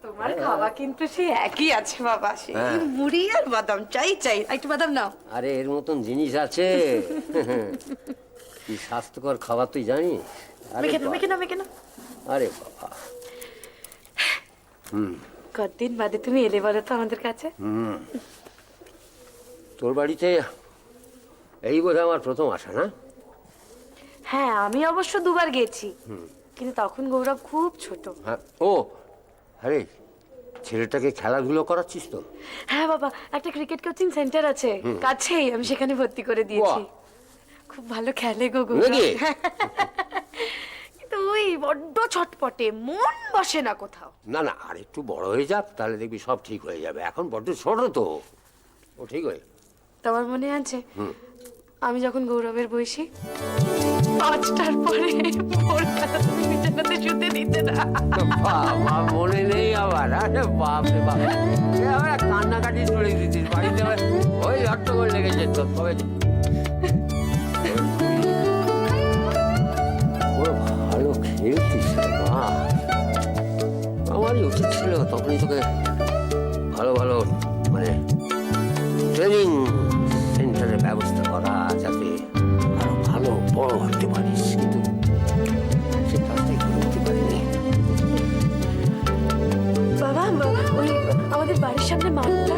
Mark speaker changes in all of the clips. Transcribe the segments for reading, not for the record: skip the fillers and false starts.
Speaker 1: তোমার খাওয়া কিন্তু সেই একই আছে বাবা, সেই মুড়ি আর বাদাম চাই চাই। একটু বাদাম নাও।
Speaker 2: আরে এর মতন জিনিস আছে? কি স্বাস্থ্যকর খাবার তুই জানিস?
Speaker 1: মেখে নাও।
Speaker 2: আরে বাবা,
Speaker 1: কতদিন বাদে তুমি এলে বলো তো আমাদের কাছে?
Speaker 2: তোর বাড়িতে এই বোধহয় আমার প্রথম আসা, না?
Speaker 1: হ্যাঁ, আমি অবশ্য দুবার গেছি, কিন্তু তখন গৌরব খুব ছোট।
Speaker 2: হ্যাঁ। ও আরে, ছেলেটাকে খেলাধুলো করাচ্ছিস তো?
Speaker 1: হ্যাঁ বাবা, একটা ক্রিকেট কোচিং সেন্টার আছে কাছেই, আমি সেখানে ভর্তি করে দিয়েছি। খুব ভালো খেলে গো গৌরব। কিন্তু ওই বড্ড ছটপটে, মন বসে না কোথাও।
Speaker 2: না না, আর একটু বড় হয়ে যাক, তাহলে দেখবি সব ঠিক হয়ে যাবে। এখন বড্ড ছোট তো, ও ঠিক হয়ে।
Speaker 1: তোমার মনে আছে আমি যখন গৌরবের বয়সী 5টার পরে ভোরবেলা তুমি বিছানাতে শুতে দিতে না?
Speaker 2: বাবা, মনে নেই আবার? আরে বাপ রে বাপ, আবার কান্নাকাটি চলে দিতিস বাড়িতে, ওই হট্টগোল লেগে যেত। তবে ভালো খেলতিস মা, আমারই উচিত ছিল তখনই তোকে ভালো ভালো মানে ট্রেনিং সেন্টারের ব্যবস্থা করা, যাতে আরো ভালো বড় হতে পারিস। কিন্তু সে কাজটাই করতে পারিনি।
Speaker 1: বাবা, ওই আমাদের বাড়ির সামনে মাঠটা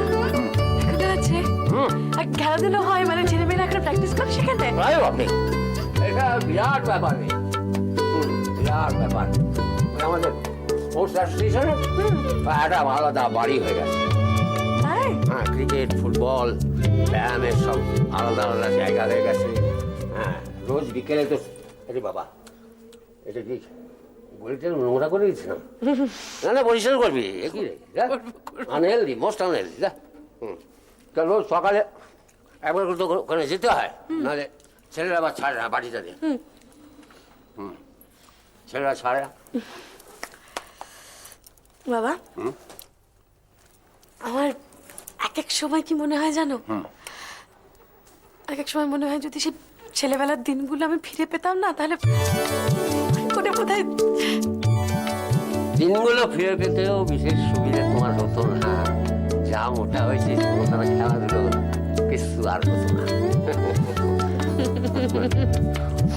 Speaker 1: এখানে আছে, আর খেলাধুলো হয়, মানে ছেলেমেয়েরা এখন প্র্যাকটিস করে সেখানে।
Speaker 2: আপনি এটা বিরাট ব্যাপার, বিরাট ব্যাপার। আমাদের স্পোর্টস অ্যাসোসিয়েশনে একটা আলাদা বাড়ি হয়ে গেছে। হ্যাঁ, ক্রিকেট, ফুটবল, ব্যায়ামের সব আলাদা আলাদা জায়গা হয়ে গেছে। হ্যাঁ, রোজ বিকেলে তো। আরে বাবা, এটা কি বইটা নোংরা করে দিচ্ছিলাম? না না, পরিষ্কার করবি। একই রে, আনহেলদি, মোস্ট আনহেলদি। তা রোজ সকালে একবার করে তো ওখানে যেতে হয়, নাহলে ছেলেরা আবার ছাড়ে না বাড়িটাতে। ছেলেরা ছাড়ে না।
Speaker 1: বাবা, আমার এক এক সময় কি মনে হয় জানো? এক এক সময় মনে হয় যদি সে ছেলেবেলার দিনগুলো আমি ফিরে পেতাম না, তাহলে করে বোধহয়
Speaker 2: দিনগুলো ফিরে পেতেও বিশেষ সুবিধা তোমার হতো না। যা মোটা হয়েছে মোটা খেলাধুলো কিছু আর হতো না।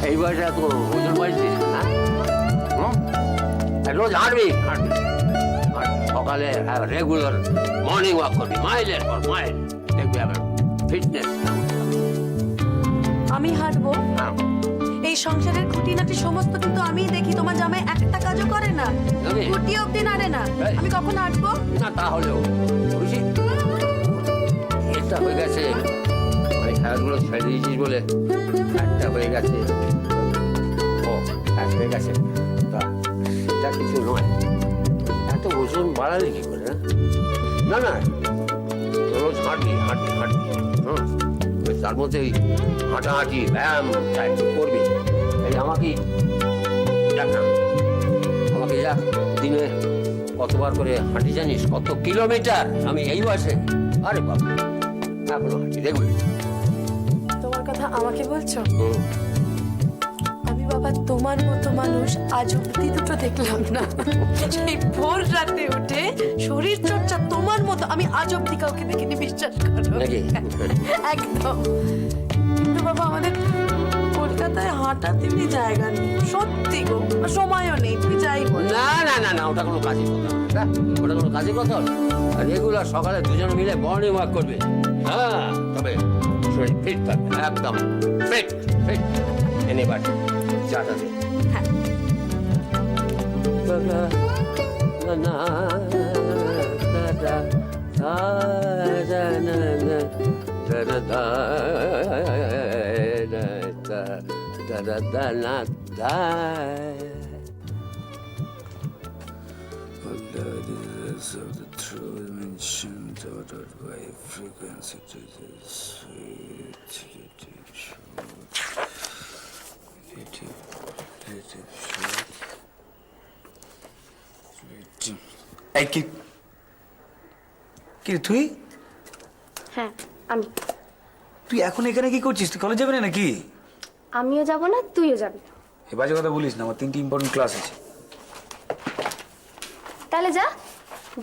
Speaker 2: এই বয়সে তো ওজন বাড়িছিস না? রোজ হাঁটবি সকালে, রেগুলার মর্নিং ওয়াক করবি, মাইলের পর মাইল, দেখবি আবার ফিটনেস।
Speaker 1: আমি হাঁটবো। এই সংসারের খুঁটিনাটি সমস্ত কিন্তু আমি দেখি, তোমার জামাই একটা কাজও করে না, খুঁটি অব্দি নাড়ে না। আমি কখন হাঁটবো?
Speaker 2: না তাহলেও বুঝি এটা হয়ে গেছে, মানে খেলাধুলো ছেড়ে দিয়েছিস বলে একটা হয়ে গেছে। ও এক হয়ে গেছে, তা সেটা কিছু নয়। এত ওজন বাড়ালে কি করে? না না, রোজ হাঁটবি। তার মধ্যে ওই হাঁটাহাঁটি, ব্যায়াম করবি। এই আমাকে যা দিনে কতবার করে হাঁটি জানিস? কত কিলোমিটার আমি এই বয়সে? আরে বাবা, এখনো হাঁটি, দেখবি।
Speaker 1: তোমার কথা আমাকে বলছো? আমি বাবা তোমার মতো মানুষ আজ অব্দি দুটো দেখলাম না। সেই ভোর রাতে উঠে শরীর চর্চা তোমার মতো আমি আজ অব্দি কাউকে দেখিনি, বিশ্বাস করো। একদম। কিন্তু বাবা আমাদের কলকাতায় হাঁটার তেমনি জায়গা নেই, সত্যি গো, সময়ও নেই। তুমি যাই বল।
Speaker 2: না না না না, ওটা কোনো কাজের কথা না, ওটা কোনো কাজের কথা। রেগুলার সকালে দুজন মিলে মর্নিং ওয়াক করবে। হ্যাঁ, তবে শরীর ফিট থাকবে, একদম ফিট। এনিবার চাটা দে।
Speaker 1: হ্যাঁ।
Speaker 3: Of the true dimension dotted by frequency to the sweet
Speaker 4: এই কি তুই?
Speaker 1: হ্যাঁ আমি।
Speaker 3: তুই এখন এখানে কি করছিস? তুই কলেজ যাবি না নাকি?
Speaker 4: আমিও যাব না, তুইও যাবি না।
Speaker 3: এ বাজে কথা বলিস না, আমার 3টি ইম্পর্টেন্ট ক্লাস আছে।
Speaker 4: তাহলে যা,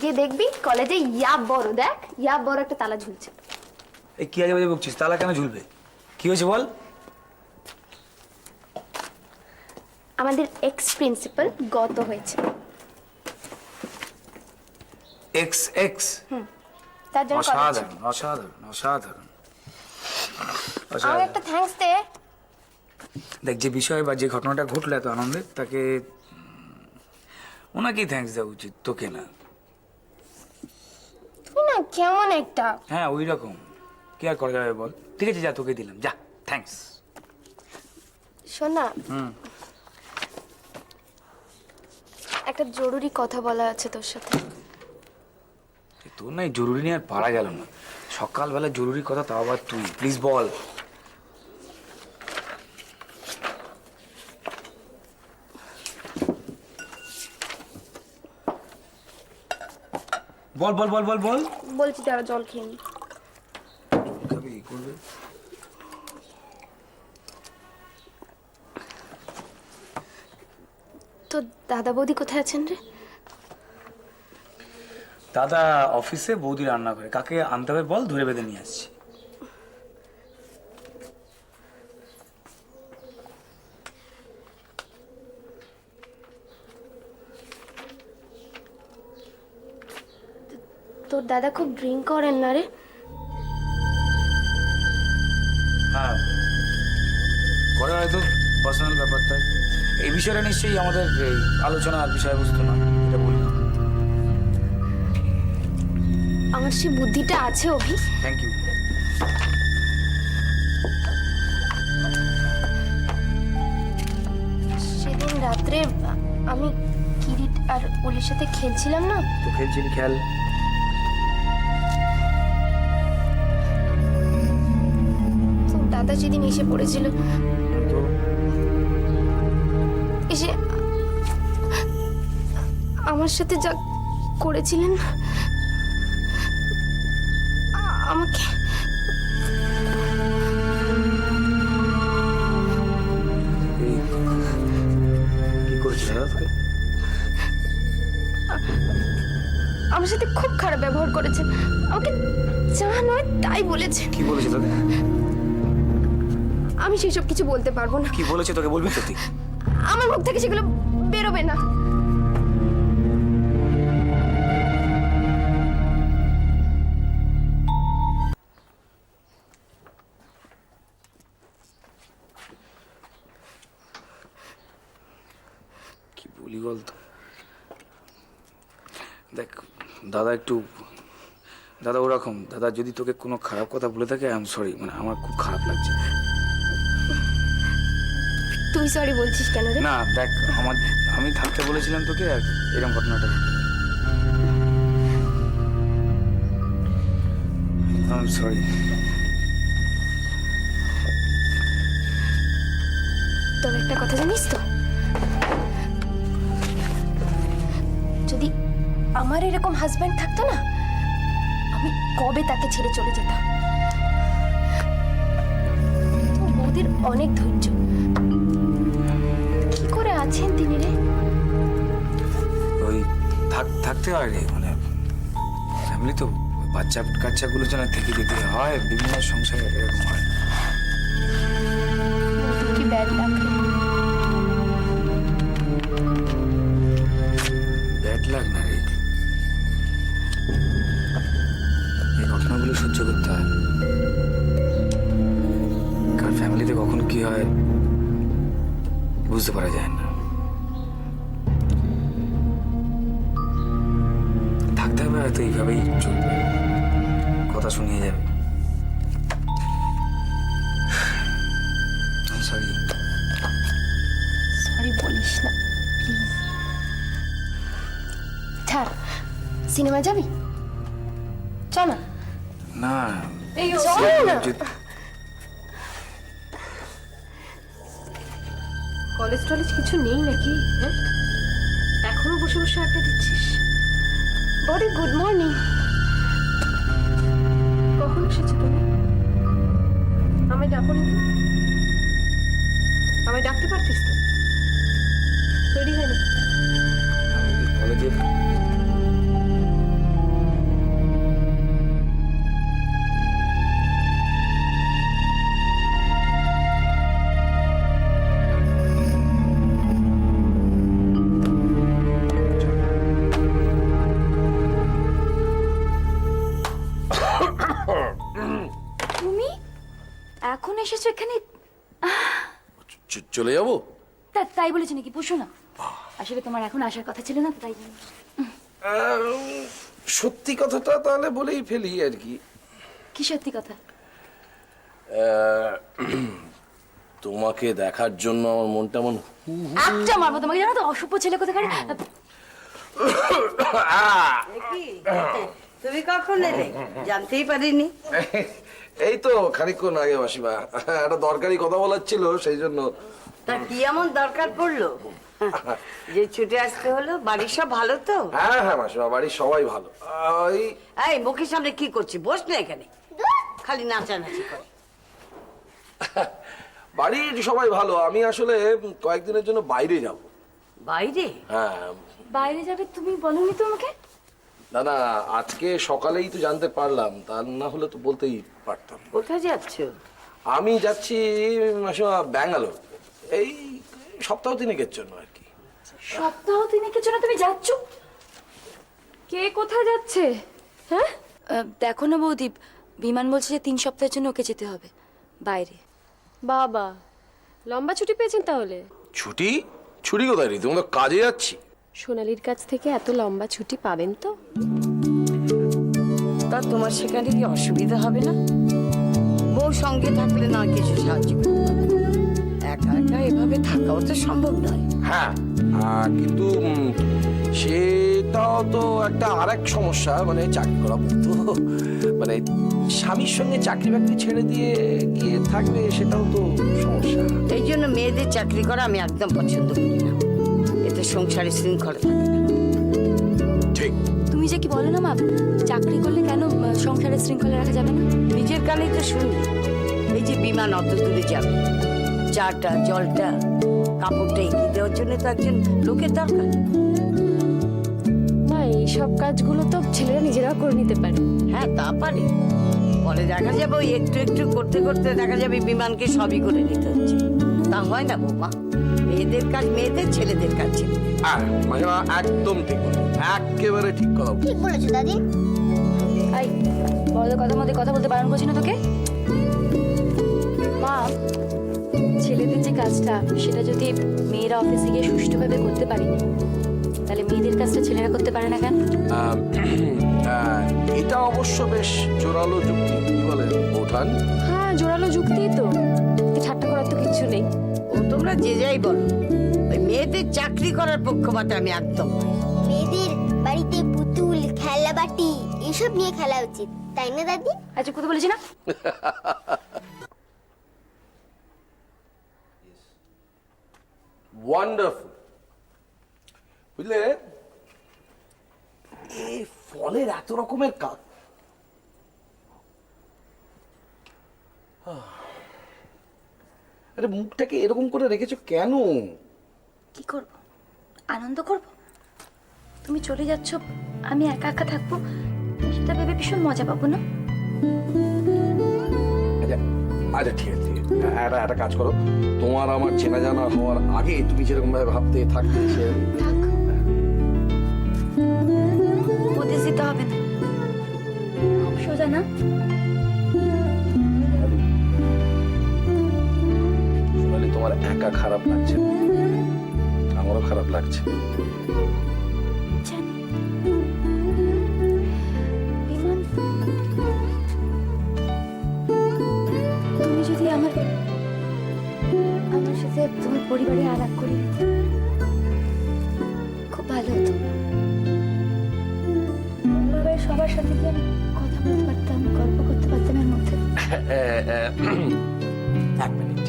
Speaker 4: গিয়ে দেখবি কলেজে বড় দেখ, বড় একটা তালা ঝুলছে।
Speaker 3: এই কি আজে বাজে বকছিস? তালা কেন ঝুলবে? কি হয়েছে বল?
Speaker 4: আমাদের এক্স প্রিন্সিপাল গত হয়েছে।
Speaker 3: X x?
Speaker 4: তার জন্য
Speaker 3: অসাধারণ অসাধারণ অসাধারণ
Speaker 4: আমাকে
Speaker 3: অসাধারণ।
Speaker 4: একটা থ্যাঙ্কস দে।
Speaker 3: দেখ, যে বিষয় বা যে ঘটনাটা ঘটলো এত আনন্দের, তাকে ওনাকেই থ্যাঙ্কস দেওয়া উচিত, তোকে না।
Speaker 4: তুই না কেমন একটা।
Speaker 3: হ্যাঁ, ওই রকম। কি আর করা যাবে বল? ঠিক আছে, যা, তোকে দিলাম, যা, থ্যাঙ্কস।
Speaker 4: শোন না, একটা জরুরি কথা বলা আছে তোর সাথে।
Speaker 3: তোর নাই জরুরি নিয়ে আর পারা গেল না। সকালবেলা জরুরি কথা, তাও আবার তুই। প্লিজ বল। বল বল বল বল বল।
Speaker 4: বলছি তারা জল খেয়ে নি।
Speaker 3: খাবি করবে?
Speaker 4: তো দাদা বৌদি কোথায় আছেন রে?
Speaker 3: দাদা অফিসে, বৌদি রান্না করে। কাকে আনতে হবে বল, ধরে বেঁধে নিয়ে আসছি।
Speaker 4: তোর দাদা খুব ড্রিঙ্ক করেন না রে?
Speaker 3: হ্যাঁ, করে হয়তো, পার্সোনাল ব্যাপারটা। এই বিষয়টা নিশ্চয়ই আমাদের এই আলোচনার বিষয়বস্তু না, এটা বলি।
Speaker 4: আমার সে বুদ্ধিটা আছে অভি।
Speaker 3: Thank you.
Speaker 4: সেদিন রাত্রে আমি কিরিট আর ওলির সাথে খেলছিলাম না,
Speaker 3: তো খেলছিলি, খেল।
Speaker 4: তো দাদা সেদিন এসে পড়েছিল।
Speaker 3: তো
Speaker 4: এসে আমার সাথে যা করেছিলেন, আমাকে
Speaker 3: এই কি করেছিল দাদা তোকে?
Speaker 4: আমার সাথে খুব খারাপ ব্যবহার করেছেন। আমাকে যা নয় তাই বলেছে।
Speaker 3: কি বলেছে তোকে?
Speaker 4: আমি সেসব কিছু বলতে পারবো না।
Speaker 3: কি বলেছে তোকে বলবি তো তুই?
Speaker 4: আমার মুখ থেকে সেগুলো বেরোবে না।
Speaker 3: কি বলি বলতো? দেখ, দাদা একটু, দাদা ওরকম। দাদা যদি তোকে কোনো খারাপ কথা বলে থাকে, আই এম সরি, মানে আমার খুব খারাপ লাগছে।
Speaker 4: তুই সরি বলছিস কেন রে?
Speaker 3: না দেখ, আমি থাকতে বলেছিলাম তোকে, আর এরকম ঘটনাটা আই এম সরি।
Speaker 4: তবে একটা কথা জানিস তো, যদি আমার এরকম হাজব্যান্ড থাকতো না, আমি কবে তাকে ছেড়ে চলে যেতাম। তোর বৌদির অনেক ধৈর্য। কি করে আছেন তিনি রে?
Speaker 3: ওই থাকতে হয় রে, মানে ফ্যামিলি তো, বাচ্চা কাচ্চাগুলোর জন্য থেকে যেতে হয়, বিভিন্ন সংসারে এরকম হয়।
Speaker 4: বৌদির কি ব্যাড লাগ রে।
Speaker 3: ব্যাড লাগ না রে, এই ঘটনাগুলো সহ্য করতে হয়। কার ফ্যামিলিতে কখন কি হয় বুঝতে পারা যায় না। থাকতে হবে, হয়তো এইভাবেই চলবে, কথা শুনিয়ে যাবে। সরি।
Speaker 4: সরি বলিস না প্লিজ। ছাড়, সিনেমা যাবি? চল না।
Speaker 3: না,
Speaker 4: চল না। কলেজ টলেজ কিছু নেই নাকি? হ্যাঁ, এখনো বসে বসে আড্ডা দিচ্ছিস? বড়ি গুড মর্নিং। কখন এসেছো তুমি? আমায় ডাকো নি তো? আমায় ডাকতে পারতিস তো। তৈরি হয়নি?
Speaker 3: কলেজে
Speaker 4: তুমি এখন এসেছো এখানে?
Speaker 5: চলে যাবো?
Speaker 4: তাই বলেছি নাকি? বসো না। আসলে তোমার এখন আসার কথা ছিল না, তাই জন্য।
Speaker 5: সত্যি কথাটা তাহলে বলেই ফেলি আর কি।
Speaker 4: কি সত্যি কথা?
Speaker 5: তোমাকে দেখার জন্য আমার মনটা মন
Speaker 4: একটা মারবো তোমাকে, জানো তো? অসভ্য ছেলে কোথাকার।
Speaker 6: তুমি কখন এলে? জানতেই পারিনি।
Speaker 5: এই তো খানিকক্ষণ আগে মাসিমা, একটা দরকারি কথা বলার ছিল, সেই জন্য।
Speaker 6: তা কি এমন দরকার পড়লো যে ছুটে আসতে হলো? বাড়ির সব ভালো তো?
Speaker 5: হ্যাঁ হ্যাঁ মাসিমা, বাড়ির সবাই ভালো।
Speaker 6: এই মুখের সামনে কি করছি? বস না এখানে, খালি নাচানাচি করে।
Speaker 5: বাড়ির সবাই ভালো। আমি আসলে কয়েকদিনের জন্য বাইরে যাব।
Speaker 6: বাইরে?
Speaker 5: হ্যাঁ।
Speaker 4: বাইরে যাবে? তুমি বলোনি তো আমাকে।
Speaker 5: না না, আজকে সকালেই তো জানতে পারলাম, তা না হলে তো বলতেই পারতাম।
Speaker 6: কোথায় যাচ্ছ?
Speaker 5: আমি যাচ্ছি মাসিমা ব্যাঙ্গালোর, এই সপ্তাহ তিনেকের জন্য আর কি।
Speaker 4: সপ্তাহ তিনেকের জন্য তুমি যাচ্ছ? কে কোথায় যাচ্ছে? হ্যাঁ, দেখো না বৌদি, বিমান বলছে যে 3 সপ্তাহের জন্য ওকে যেতে হবে বাইরে।
Speaker 7: বাবা, লম্বা ছুটি পেয়েছেন তাহলে?
Speaker 5: ছুটি? ছুটি কোথায় রে? তুমি তো কাজে যাচ্ছি।
Speaker 7: সোনালির কাছ থেকে এত লম্বা ছুটি পাবেন তো?
Speaker 6: তা তোমার সেখানে কি অসুবিধা হবে না? বউ সঙ্গে থাকলে না কিছু সাহায্য করতে পারবে। একা একা এভাবে থাকাও তো সম্ভব নয়।
Speaker 5: হ্যাঁ, কিন্তু সেটাও তো একটা আরেক সমস্যা, মানে চাকরি করা তো, মানে স্বামীর সঙ্গে চাকরি বাকরি ছেড়ে দিয়ে গিয়ে থাকবে, সেটাও তো সমস্যা।
Speaker 6: এই জন্য মেয়েদের চাকরি করা আমি একদম পছন্দ করি না। এতে সংসারে শৃঙ্খলা থাকে না।
Speaker 5: ঠিক।
Speaker 4: তুমি যে কি বলো না মা, চাকরি করলে কেন সংসারের শৃঙ্খলা রাখা যাবে না?
Speaker 6: নিজের কানেই তো শুনলি, এই যে বিমান অত দূরে যাবে, চাটা জলটা কাপড়টা এগিয়ে দেওয়ার জন্য তো একজন লোকের দরকার।
Speaker 7: না, এইসব কাজগুলো তো ছেলেরা নিজেরাও করে নিতে পারে।
Speaker 6: হ্যাঁ তা পারে, পরে দেখা যাবে ওই একটু একটু করতে করতে দেখা যাবে বিমানকে সবই করে নিতে হচ্ছে। তা হয় না বৌমা, মেয়েদের কাজ মেয়েদের, ছেলেদের কাজ ছেলেদের।
Speaker 5: মাসিমা একদম ঠিক বলে, একেবারে ঠিক কথা বলে।
Speaker 4: ঠিক বলেছো দাদি। এই বড় কথা মধ্যে কথা বলতে বারণ করছি না তোকে? মা, ছেলেদের যে কাজটা সেটা যদি মেয়েরা অফিসে গিয়ে সুষ্ঠুভাবে করতে পারে, তাহলে মেয়েদের কাজটা ছেলেরা করতে পারে না কেন?
Speaker 5: এটা অবশ্য বেশ জোরালো যুক্তি, কি বলেন ওঠান?
Speaker 7: হ্যাঁ, জোরালো যুক্তিই তো, এতে ঠাট্টা করার তো কিছু নেই।
Speaker 6: ও তোমরা যে যাই বলো, ওই মেয়েদের চাকরি করার পক্ষপাতে আমি একদম নই।
Speaker 8: মেয়েদের বাড়িতে পুতুল খেলনাবাটি এসব নিয়ে খেলা উচিত, তাই না দাদি?
Speaker 4: আচ্ছা, কথা বলেছি না?
Speaker 5: ওয়ান্ডারফুল। বুঝলে, এই ফলের এত রকমের কাজ। আরে মুখটাকে এরকম করে রেখেছো কেন?
Speaker 4: কি করব? আনন্দ করব। তুমি চলে যাচ্ছ, আমি একা একা থাকবো, সেটা ভেবে ভীষণ মজা পাবো না?
Speaker 5: আচ্ছা আচ্ছা, ঠিক আছে, ঠিক আছে। একটা কাজ করো, তোমার আমার চেনা জানা হওয়ার আগে তুমি যেরকম ভাবে ভাবতে থাকতে,
Speaker 4: থাক, উপদেশ দিতে হবে না, খুব সোজা না?
Speaker 5: সোনালি, তোমার একা খারাপ লাগছে, আমারও খারাপ লাগছে।
Speaker 4: জানি। বিমান, তুমি যদি আমার সাথে তোমার পরিবারে আলাপ করি, খুব ভালো হতো। পরিবারের সবার সাথে কি আমি কথা বলতে পারতাম, গল্প করতে পারতাম এর মধ্যে।
Speaker 5: এক মিনিট,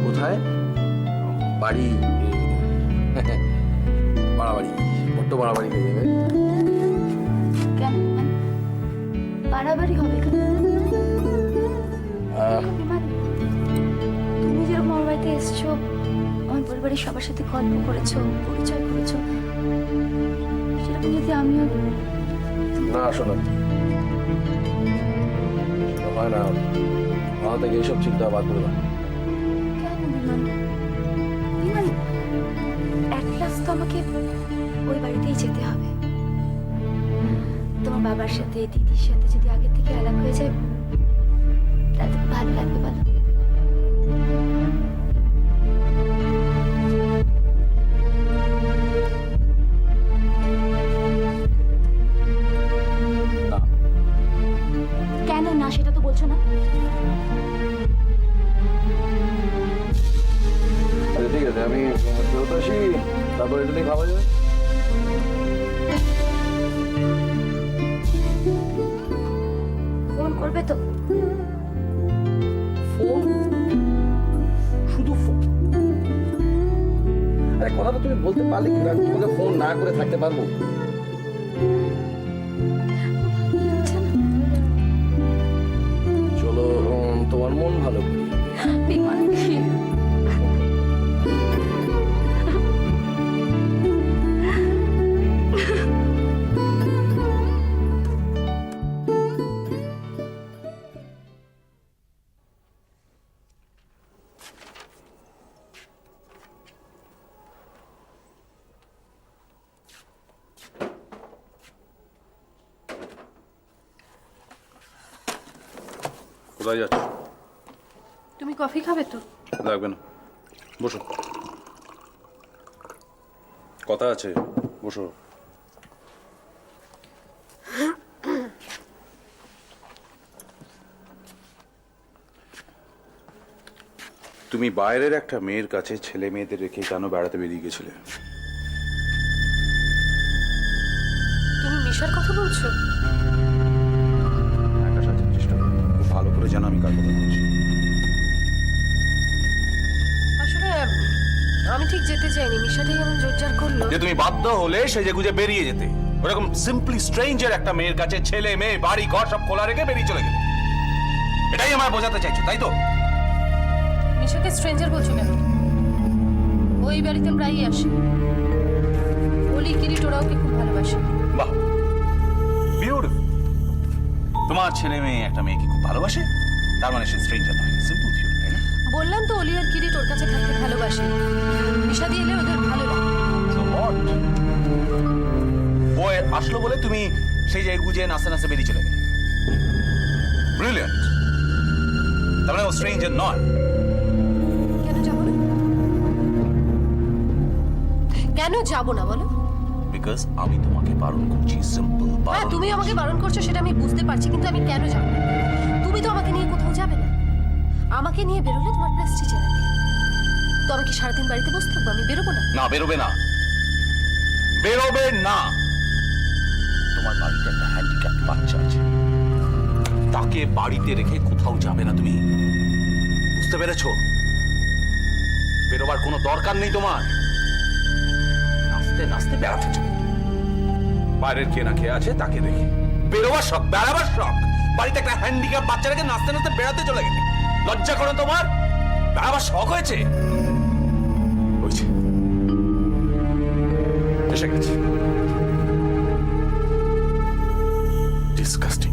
Speaker 5: কোথায় বাড়ি? বাড়াবাড়ি, বড্ড বাড়াবাড়ি হয়ে যাবে।
Speaker 4: কেন বাড়াবাড়ি হবে কেন? বিমান, তুমি যেরকম আমার বাড়িতে এসছো, আমার পরিবারের সবার সাথে গল্প করেছো, পরিচয় করেছো, সেরকম যদি আমিও
Speaker 5: না শোনো, হয় না, আমার থেকে এইসব চিন্তা বাদ করে দাও।
Speaker 4: কেন বিমান? বিমান, at last তো আমাকে ওই বাড়িতেই যেতে হবে। তোমার বাবার সাথে, দিদির সাথে যদি আগে থেকে আলাপ হয়ে যায়, তাহলে তো ভালো লাগবে, বলো?
Speaker 5: না,
Speaker 4: কেন না সেটা তো বলছো না?
Speaker 5: আচ্ছা ঠিক আছে, আমি ফেরত আসি, তারপর এটা নিয়ে খাওয়া যাবে।
Speaker 4: ফোন করবে তো?
Speaker 5: ফোন? শুধু ফোন? আরে কথাটা তুমি বলতে পারলে কি আমি তোমাকে ফোন না করে থাকতে পারবো? চলো তোমার মন ভালো করি।
Speaker 4: বিমান কি?
Speaker 9: কোথায় যাচ্ছ?
Speaker 1: তুমি কফি খাবে তো?
Speaker 9: লাগবে না, বসো, কথা আছে, বসো। তুমি বাইরের একটা মেয়ের কাছে ছেলে মেয়েদের রেখে কেন বেড়াতে বেরিয়ে গেছিলে?
Speaker 1: তুমি মিশার কথা বলছো?
Speaker 9: একা সাজার চেষ্টা করো, খুব ভালো করে জানো আমি কার কথা বলছি।
Speaker 1: আসলে আমি ঠিক যেতে চাইনি, মিশাটাই এমন জোরজার করলো।
Speaker 9: যে তুমি বাধ্য হলে সেজে গুজে বেরিয়ে যেতে, ওরকম সিম্পলি স্ট্রেঞ্জের একটা মেয়ের কাছে ছেলে মেয়ে বাড়ি ঘর সব খোলা রেখে বেরিয়ে চলে গেলে, এটাই আমার বোঝাতে চাইছো তাই তো?
Speaker 1: মিশাকে স্ট্রেঞ্জার বলছো কেন? ওই বাড়িতে প্রায়ই আসে। অলি কিরিট ওরা ওকে খুব ভালোবাসে।
Speaker 9: বাহ, বিউটিফুল। তোমার ছেলে মেয়ে একটা মেয়েকে খুব ভালোবাসে, তার মানে সে স্ট্রেঞ্জার নয়, সিম্পল থিওরি, তাই না?
Speaker 1: বললাম তো অলি আর কিরিট ওর কাছে থাকতে ভালোবাসে। মিশা দিয়ে এলে ওদের ভালো লাগে।
Speaker 9: So what? ও আসলো বলে তুমি সেই জায়গায় গুজে নাচতে নাচতে বেরিয়ে চলে গেলে। ব্রিলিয়ান্ট। তার মানে ও স্ট্রেঞ্জার নয়।
Speaker 1: কেন যাবো না? কেন যাবো না বলো?
Speaker 9: বিকজ আমি তোমাকে বারণ করছি, সিম্পল
Speaker 1: হ্যাঁ,
Speaker 9: বারণ।
Speaker 1: তুমি আমাকে বারণ করছো সেটা আমি বুঝতে পারছি, কিন্তু আমি কেন যাবো না? তুমি তো আমাকে নিয়ে কোথাও যাবে না। আমাকে নিয়ে বেরোলে তোমার প্রেস্টিজে লাগে। তো আমি কি সারাদিন বাড়িতে বসে থাকবো? আমি বেরোবো না?
Speaker 9: না, বেরোবে না, বেরোবে না। তোমার বাড়িতে একটা হ্যান্ডিক্যাপ বাচ্চা আছে, তাকে বাড়িতে রেখে কোথাও যাবে না তুমি, বুঝতে পেরেছো? বেরোবার কোনো দরকার নেই তোমার। নাচতে নাচতে বেড়াতে চলে, বাইরের কে না খেয়ে আছে তাকে দেখে বেরোবার শখ, বেড়াবার শখ। বাড়িতে একটা হ্যান্ডিক্যাপ বাচ্চা রেখে নাচতে নাচতে বেড়াতে চলে গেলে লজ্জা করো তোমার? বেড়াবার শখ হয়েছে? হয়েছে, এসে গেছে। ডিসকাস্টিং।